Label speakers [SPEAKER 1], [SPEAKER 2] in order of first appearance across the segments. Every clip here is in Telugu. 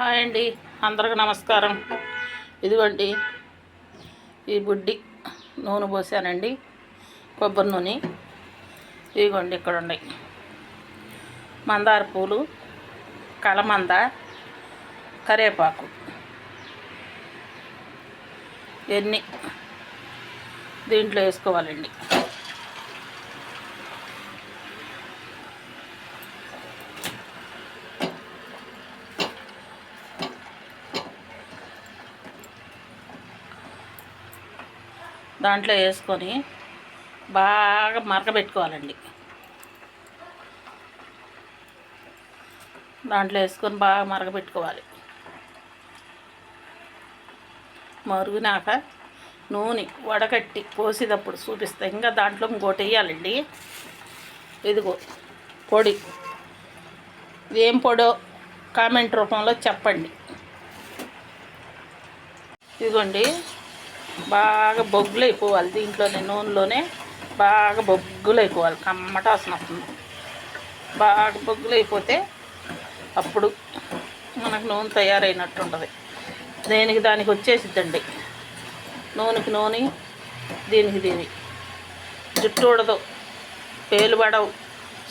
[SPEAKER 1] హాయ్ అండి, అందరికి నమస్కారం. ఇదిగోండి ఈ బుడ్డి నూనె పోసానండి, కొబ్బరి నూనె. ఇదిగోండి ఇక్కడ ఉన్నాయి మందార పూలు, కలమంద, కరివేపాకు. ఇవన్నీ దీంట్లో వేసుకోవాలండి. దాంట్లో వేసుకొని బాగా మరగబెట్టుకోవాలండి. దాంట్లో వేసుకొని బాగా మరగబెట్టుకోవాలి. మరుగునాక నూనె వడకట్టి పోసేటప్పుడు చూపిస్తే ఇంకా దాంట్లో ఇంకోటి వేయాలండి. ఇదిగో పొడి, ఏం పొడో కామెంట్ రూపంలో చెప్పండి. ఇదిగోండి బాగా బొగ్గులు అయిపోవాలి. దీంట్లోనే నూనెలోనే బాగా బొగ్గులు అయిపోవాలి. కమ్మట వాసన వస్తుంది. బాగా బొగ్గులు అయిపోతే అప్పుడు మనకు నూనె తయారైనట్టు ఉంటుంది. దానికి వచ్చేసిద్దండి. నూనెకి నూనె, దీనికి జుట్టు ఉండదు, పేలు పడవు,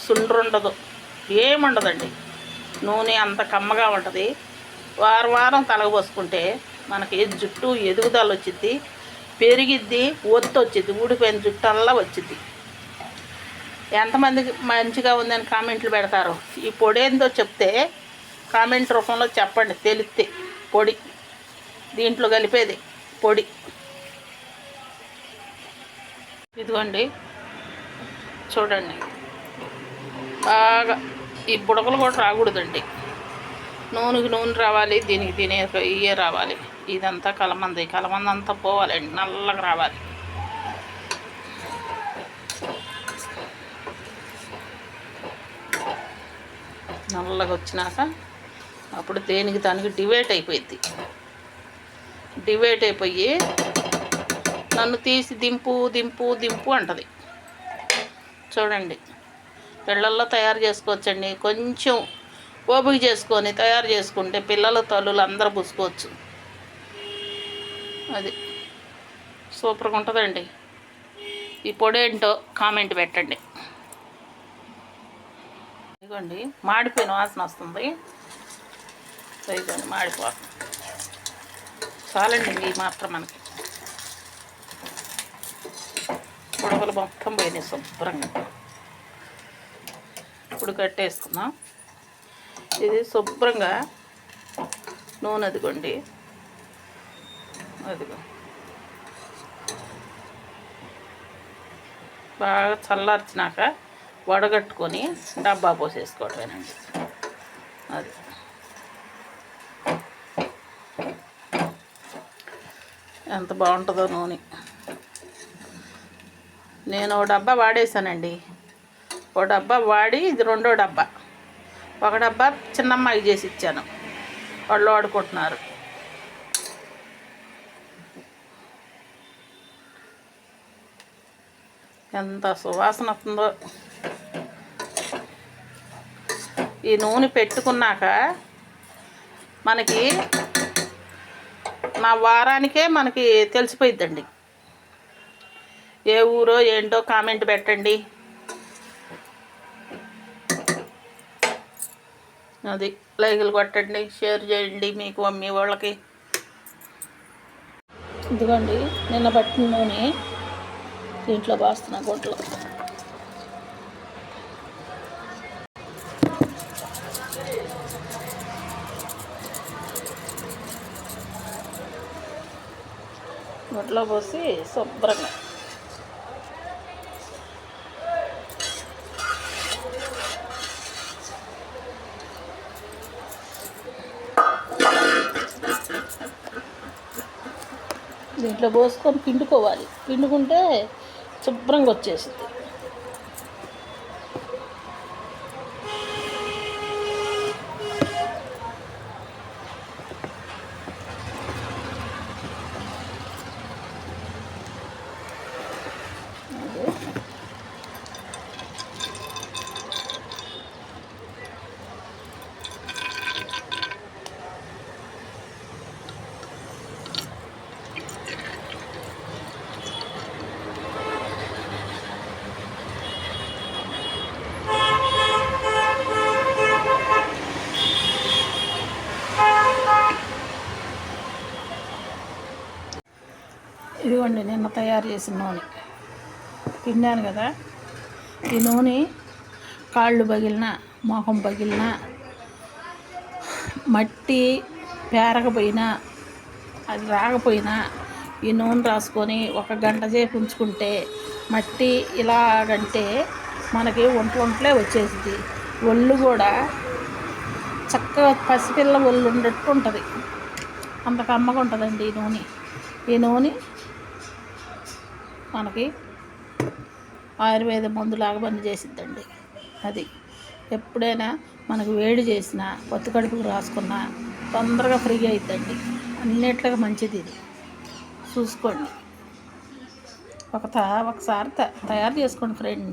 [SPEAKER 1] సుండ్రు ఉండదు, ఏముండదండి. నూనె అంత కమ్మగా ఉంటుంది. వారం తలకు పోసుకుంటే మనకి జుట్టు ఎదుగుదల వచ్చిద్ది, పెరిగిద్ది, ఒత్తు వచ్చిద్ది, ఊడిపోయిన జుట్టు అలా వచ్చిద్ది. ఎంతమందికి మంచిగా ఉందని కామెంట్లు పెడతారు. ఈ పొడి ఏందో చెప్తే కామెంట్ రూపంలో చెప్పండి, తెలిస్తే. పొడి దీంట్లో కలిపేది పొడి. ఇదిగోండి చూడండి, బాగా ఈ బుడగలు కూడా రాకూడదండి. నూనెకి నూనె రావాలి, దీనికి ఇవే రావాలి. ఇదంతా కలమంది అంతా పోవాలండి, నల్లగా రావాలి. నల్లగా వచ్చినాక అప్పుడు దానికి డివైడ్ అయిపోయింది. డివైడ్ అయిపోయి నన్ను తీసి దింపు దింపు దింపు అంటది. చూడండి, పిల్లల్లో తయారు చేసుకోవచ్చండి. కొంచెం ఓపిక చేసుకొని తయారు చేసుకుంటే పిల్లలు తల్లులు అందరూ పూసుకోవచ్చు. అది సూపర్గా ఉంటుందండి. ఈ పొడి ఏంటో కామెంట్ పెట్టండి. ఇదిగోండి మాడిపోయిన వాసన వస్తుంది. ఇదిగోండి మాడిపోతుంది. చాలండి ఈ మాత్రం మనకి. పొడవలు మొత్తం పోయినాయి శుభ్రంగా. ఇప్పుడు కట్టేసుకుందాం. ఇది శుభ్రంగా నూనె అదిగోండి, అదిగో బాగా చల్లార్చినాక వడగట్టుకొని డబ్బా పోసేసుకోవటమేనండి. అది ఎంత బాగుంటుందో నూనె. నేను ఓ డబ్బా వాడేసానండి. ఓ డబ్బా వాడి ఇది రెండో డబ్బా. ఒక డబ్బా చిన్నమ్మాయికి చేసి ఇచ్చాను, వాళ్ళు వాడుకుంటున్నారు. ఎంత సువాసన వస్తుందో. ఈ నూనె పెట్టుకున్నాక మనకి మా వారానికే మనకి తెలిసిపోయిద్దండి. ఏ ఊరో ఏంటో కామెంట్ పెట్టండి. అది లైకులు కొట్టండి, షేర్ చేయండి మీకు మీ వాళ్ళకి. ఇదిగోండి నిన్న పట్టిన నూనె దీంట్లో పోస్తున్నా గొడ్లో. గొడ్లో పోసి శుభ్రంగా దీంట్లో పోసుకొని పిండుకోవాలి. పిండుకుంటే శుభ్రంగా వచ్చేసింది. ఇదిగోండి నిన్న తయారు చేసిన నూనె పిండాను కదా. ఈ నూనె కాళ్ళు పగిలిన, మొహం పగిలిన, మట్టి పేరకపోయినా, అది రాకపోయినా ఈ నూనె రాసుకొని 1 గంట సేపు ఉంచుకుంటే మట్టి ఇలాగంటే మనకి ఒంట్లే వచ్చేసింది. ఒళ్ళు కూడా చక్కగా పసిపిల్ల ఒళ్ళు ఉన్నట్టు ఉంటుంది. అంత కమ్మగా ఉంటుందండి ఈ నూనె. ఈ నూనె మనకి ఆయుర్వేద మందులాగా పనిచేసిద్దండి. అది ఎప్పుడైనా మనకు వేడి చేసినా, పొత్తి కడుపుకు రాసుకున్నా తొందరగా ఫ్రీ అవుతుందండి. అన్నిట్లుగా మంచిది ఇది, చూసుకోండి. ఒకసారి తయారు చేసుకోండి ఫ్రెండ్.